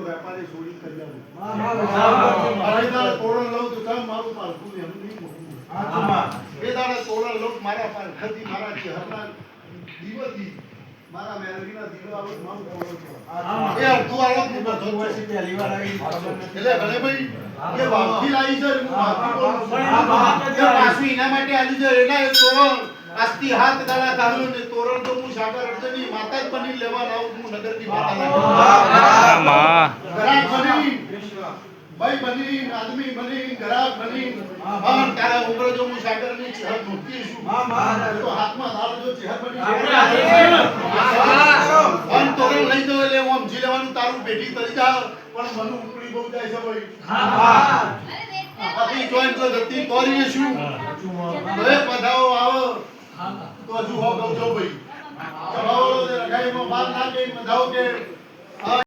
વેપારી છોડી કરી તોરણ લઉં તો કામ મારું પાલતું એમ નહીં બે દાડા તોરણ લોક મારા પાર ખતી મારા જે હરના દીવતી મારા મેલવીના દીવો આવો મારું તોરણ એ અડધું આવો હું બધો છે પહેલી વાર આવી એટલે ભલે ભાઈ કે વાવથી લાવી છે હું વાવથી બોલું પાછું એના માટે આવી છે એના એક તોરણ આસ્તી હાથ દાડા કાઢ્યો ને તોરણ તો હું સાગર અર્જની માતા જ બની લેવા આવું હું નગરની માતા માં ઘરાક બની ભાઈ બની આદમી બની ઘરાક બની મન તારા ઉમર જો હું સાગરની ચહેર મૂકી છું તો હાથમાં દાળ જો ચહેર બની અન તોરણ લઈ દો એટલે હું સમજી લેવાનું તારું પેટી તરી જા પણ મન ઉપડી બહુ જાય છે ભાઈ આપણી જોઈન્ટ તો ગતિ કરી શું હવે પધાઓ આવો તો હજુ હો ગૌજો ભાઈ ચલાવો રે ગાયમાં બાર ના કે પધાઓ કે